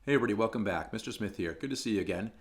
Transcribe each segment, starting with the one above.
Hey everybody, welcome back. Mr. Smith here. Good to see you again.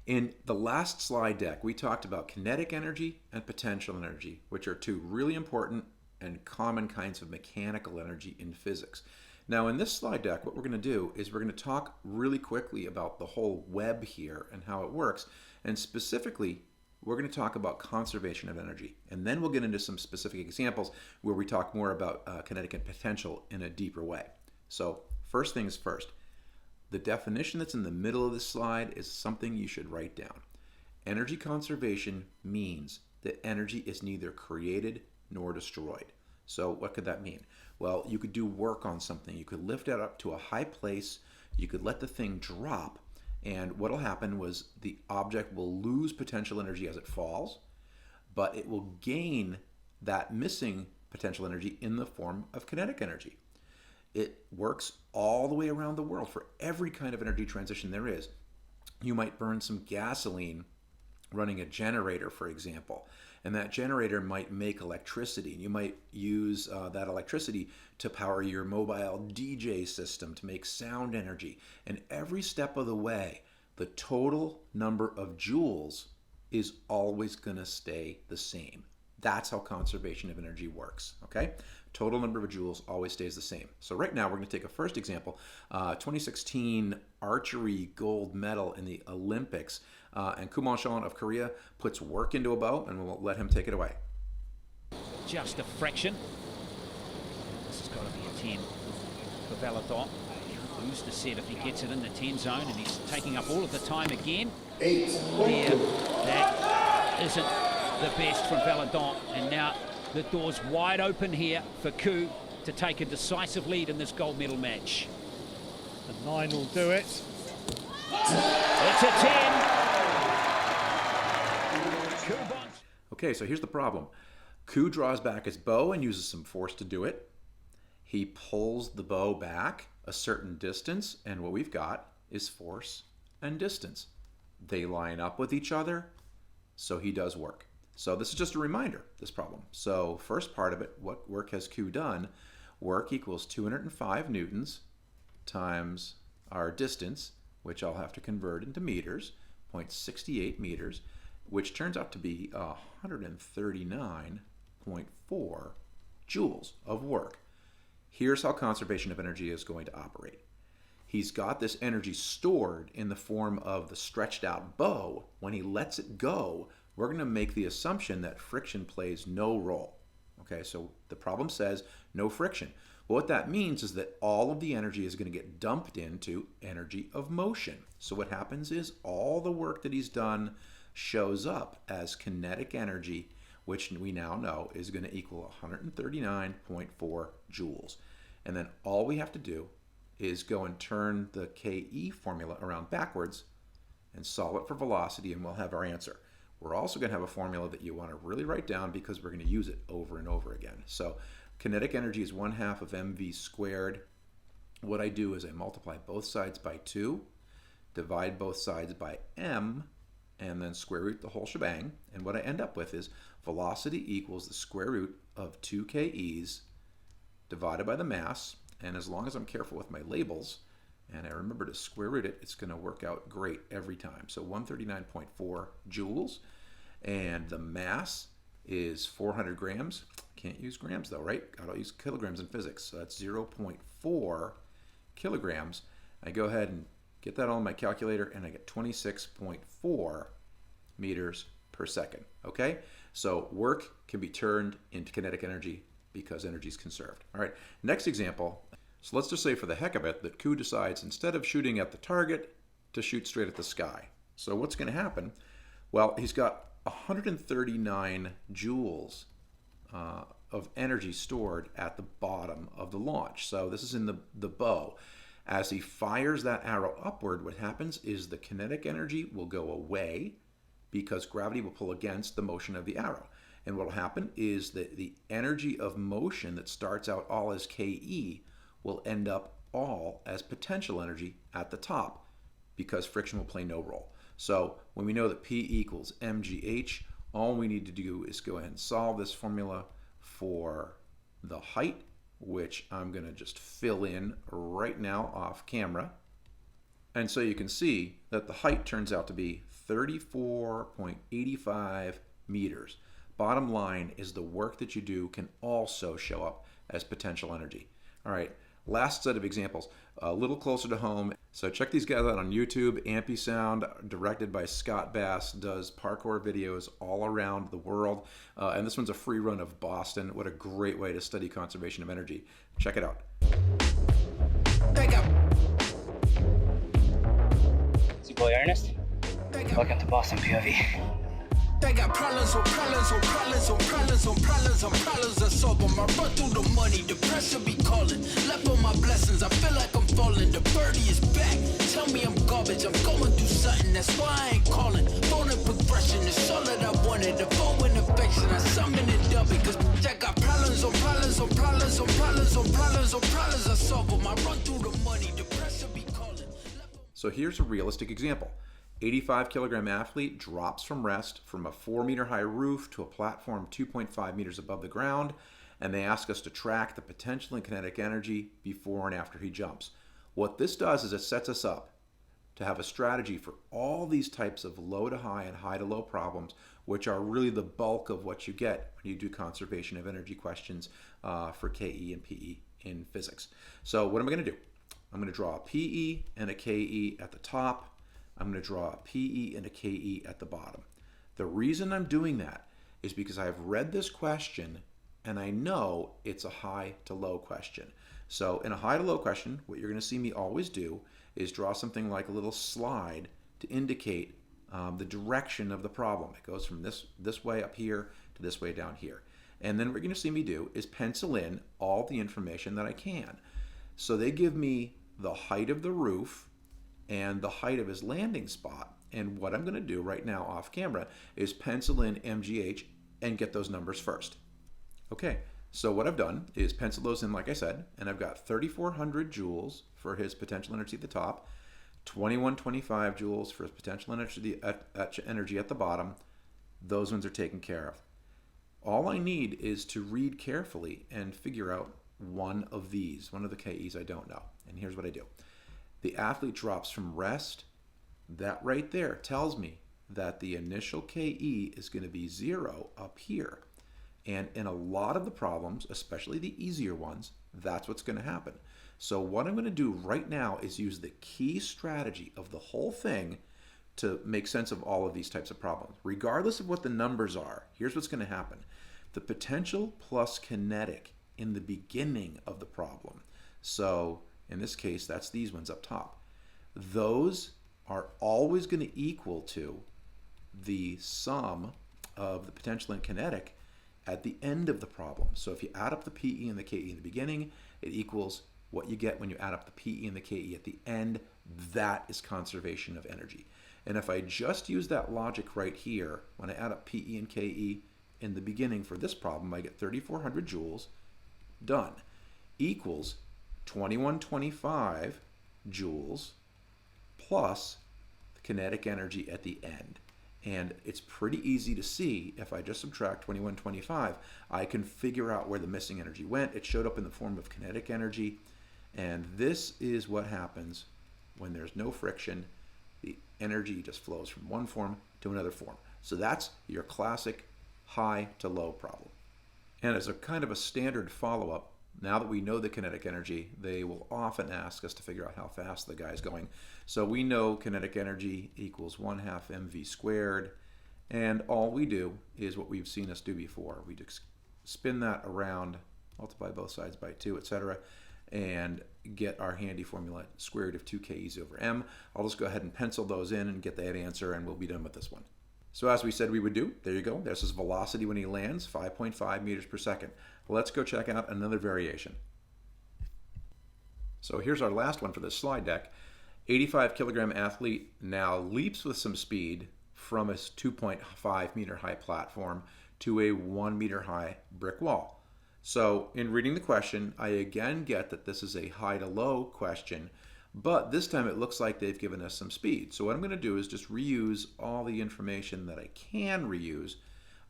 In the last slide deck, we talked about kinetic energy and potential energy, which are two really important and common kinds of mechanical energy in physics. Now in this slide deck, what we're going to do is we're going to talk really quickly about the whole web here and how it works. And specifically, we're going to talk about conservation of energy. And then we'll get into some specific examples where we talk more about kinetic and potential in a deeper way. So first things first. The definition that's in the middle of this slide is something you should write down. Energy conservation means that energy is neither created nor destroyed. So what could that mean? Well, you could do work on something. You could lift it up to a high place. You could let the thing drop. And what will happen was the object will lose potential energy as it falls, but it will gain that missing potential energy in the form of kinetic energy. It works all the way around the world for every kind of energy transition there is. You might burn some gasoline running a generator, for example, and that generator might make electricity. You might use that electricity to power your mobile DJ system to make sound energy. And every step of the way, the total number of joules is always going to stay the same. That's how conservation of energy works, okay? Total number of joules always stays the same. So right now we're going to take a first example, 2016 archery gold medal in the Olympics. And Kumon Sean of Korea puts work into a bow, and we'll let him take it away. Just a fraction. This has got to be a 10 for Valadon. He'll lose the set if he gets it in the 10 zone, and he's taking up all of the time again. There, that isn't the best from Valadon, and now the door's wide open here for Ku to take a decisive lead in this gold medal match. The 9 will do it. It's a 10. Okay, so here's the problem. Ku draws back his bow and uses some force to do it. He pulls the bow back a certain distance, and what we've got is force and distance. They line up with each other, so he does work. So this is just a reminder, this problem. So first part of it, what work has Ku done? Work equals 205 newtons times our distance, which I'll have to convert into meters, 0.68 meters, which turns out to be 139.4 joules of work. Here's how conservation of energy is going to operate. He's got this energy stored in the form of the stretched out bow. When he lets it go, we're going to make the assumption that friction plays no role. Okay, so the problem says no friction. Well, what that means is that all of the energy is going to get dumped into energy of motion. So what happens is all the work that he's done shows up as kinetic energy, which we now know is going to equal 139.4 joules. And then all we have to do is go and turn the KE formula around backwards and solve it for velocity, and we'll have our answer. We're also going to have a formula that you want to really write down because we're going to use it over and over again. So kinetic energy is 1/2 of mv squared. What I do is I multiply both sides by 2, divide both sides by m, and then square root the whole shebang. And what I end up with is velocity equals the square root of 2 KEs divided by the mass. And as long as I'm careful with my labels and I remember to square root it, it's going to work out great every time. So 139.4 joules, and the mass is 400 grams. Can't use grams though, right? Gotta use kilograms in physics. So that's 0.4 kilograms. I go ahead and get that on my calculator, and I get 26.4 meters per second. Okay, so work can be turned into kinetic energy because energy is conserved. All right, next example. So let's just say for the heck of it that Ku decides instead of shooting at the target to shoot straight at the sky. So what's going to happen? Well, he's got 139 joules of energy stored at the bottom of the launch. So this is in the bow. As he fires that arrow upward, what happens is the kinetic energy will go away because gravity will pull against the motion of the arrow. And what will happen is that the energy of motion that starts out all as KE will end up all as potential energy at the top because friction will play no role. So when we know that P equals mgh, all we need to do is go ahead and solve this formula for the height, which I'm going to just fill in right now off camera. And so you can see that the height turns out to be 34.85 meters. Bottom line is the work that you do can also show up as potential energy. All right, last set of examples, a little closer to home. So check these guys out on YouTube. Ampy Sound, directed by Scott Bass, does parkour videos all around the world. And this one's a free run of Boston. What a great way to study conservation of energy. Check it out. It's your boy Ernest. Welcome to Boston POV. They got problems on problems on problems on problems on problems on problems. I solve them. I run through the money. The pressure be calling. Left on my blessings. I feel like I'm falling. The birdie is back. Tell me I'm garbage. I'm going through something. That's why I ain't calling. Phone and progression is all that I wanted. The phone and affection. I summon it double. Cause I got problems on problems on problems on problems on problems on problems. I solve them. I run through the money. The pressure be calling. So here's a realistic example. 85-kilogram athlete drops from rest from a 4-meter high roof to a platform 2.5 meters above the ground, and they ask us to track the potential and kinetic energy before and after he jumps. What this does is it sets us up to have a strategy for all these types of low to high and high to low problems, which are really the bulk of what you get when you do conservation of energy questions for KE and PE in physics. So what am I going to do? I'm going to draw a PE and a KE at the top. I'm going to draw a PE and a KE at the bottom. The reason I'm doing that is because I've read this question and I know it's a high to low question. So in a high to low question, what you're going to see me always do is draw something like a little slide to indicate the direction of the problem. It goes from this way up here to this way down here. And then what you're going to see me do is pencil in all the information that I can. So they give me the height of the roof and the height of his landing spot. And what I'm going to do right now off camera is pencil in MGH and get those numbers first. Okay, so what I've done is pencil those in like I said, and I've got 3,400 joules for his potential energy at the top, 2,125 joules for his potential energy at the bottom. Those ones are taken care of. All I need is to read carefully and figure out one of these, one of the KEs I don't know. And here's what I do. The athlete drops from rest. That right there tells me that the initial KE is going to be 0 up here. And in a lot of the problems, especially the easier ones, that's what's going to happen. So what I'm going to do right now is use the key strategy of the whole thing to make sense of all of these types of problems. Regardless of what the numbers are, here's what's going to happen. The potential plus kinetic in the beginning of the problem. So in this case, that's these ones up top. Those are always going to equal to the sum of the potential and kinetic at the end of the problem. So if you add up the PE and the KE in the beginning, it equals what you get when you add up the PE and the KE at the end. That is conservation of energy. And if I just use that logic right here, when I add up PE and KE in the beginning for this problem, I get 3,400 joules, done, equals 2,125 joules plus the kinetic energy at the end. And it's pretty easy to see if I just subtract 2,125, I can figure out where the missing energy went. It showed up in the form of kinetic energy. And this is what happens when there's no friction. The energy just flows from one form to another form. So that's your classic high to low problem. And as a kind of a standard follow-up, now that we know the kinetic energy, they will often ask us to figure out how fast the guy's going. So we know kinetic energy equals 1/2 mv squared, and all we do is what we've seen us do before. We just spin that around, multiply both sides by 2, etc., and get our handy formula, square root of 2 k's over m. I'll just go ahead and pencil those in and get that answer, and we'll be done with this one. So as we said we would do, there you go. There's his velocity when he lands, 5.5 meters per second. Let's go check out another variation. So here's our last one for this slide deck. 85-kilogram athlete now leaps with some speed from a 2.5 meter high platform to a 1 meter high brick wall. So in reading the question, I again get that this is a high to low question, but this time it looks like they've given us some speed. So what I'm going to do is just reuse all the information that I can reuse.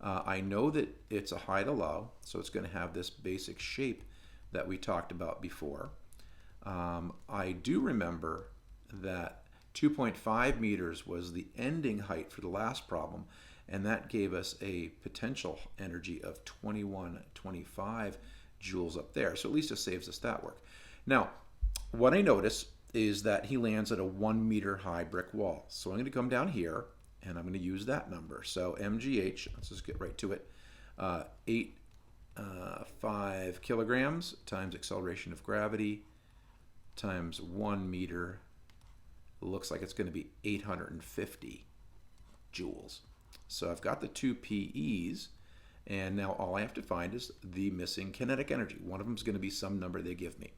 I know that it's a high to low, so it's going to have this basic shape that we talked about before. I do remember that 2.5 meters was the ending height for the last problem, and that gave us a potential energy of 2125 joules up there. So at least it saves us that work. Now, what I notice is that he lands at a 1 meter high brick wall. So I'm going to come down here, and I'm going to use that number. So MGH, let's just get right to it, 5 kilograms times acceleration of gravity times 1 meter. Looks like it's going to be 850 joules. So I've got the two PEs, and now all I have to find is the missing kinetic energy. One of them is going to be some number they give me.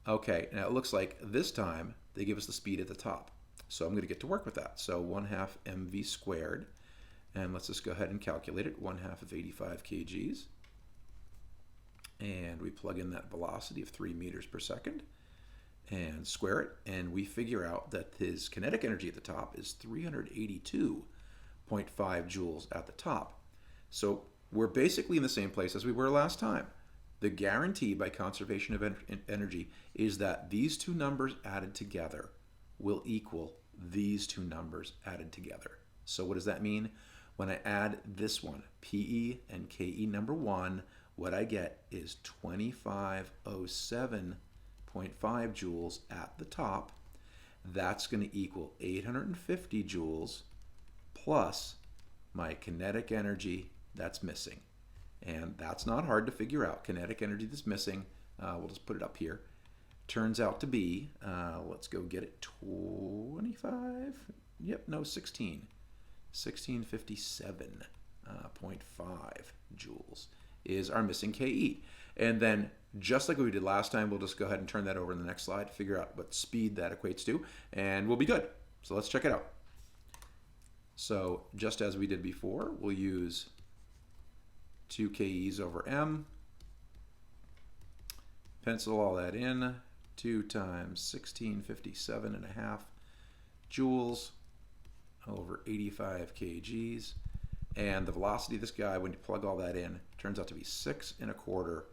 Okay, now it looks like this time they give us the speed at the top. So I'm going to get to work with that. So 1/2 mv squared, and let's just go ahead and calculate it. 1/2 of 85 kgs. And we plug in that velocity of 3 meters per second and square it, and we figure out that his kinetic energy at the top is 382.5 joules at the top. So we're basically in the same place as we were last time. The guarantee by conservation of energy is that these two numbers added together will equal these two numbers added together. So what does that mean? When I add this one, PE and KE number 1, what I get is 2507.5 joules at the top. That's going to equal 850 joules plus my kinetic energy that's missing. And that's not hard to figure out. Kinetic energy that's missing, we'll just put it up here, turns out to be, let's go get it, 25? Yep, no, 16. 1657.5 joules is our missing KE. And then, just like we did last time, we'll just go ahead and turn that over in the next slide, figure out what speed that equates to, and we'll be good. So let's check it out. So just as we did before, we'll use 2 KEs over m. Pencil all that in. 2 times 1657.5 joules over 85 kgs. And the velocity of this guy, when you plug all that in, turns out to be 6.25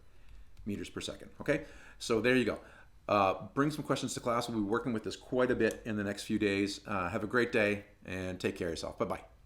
meters per second. Okay, so there you go. Bring some questions to class. We'll be working with this quite a bit in the next few days. Have a great day and take care of yourself. Bye-bye.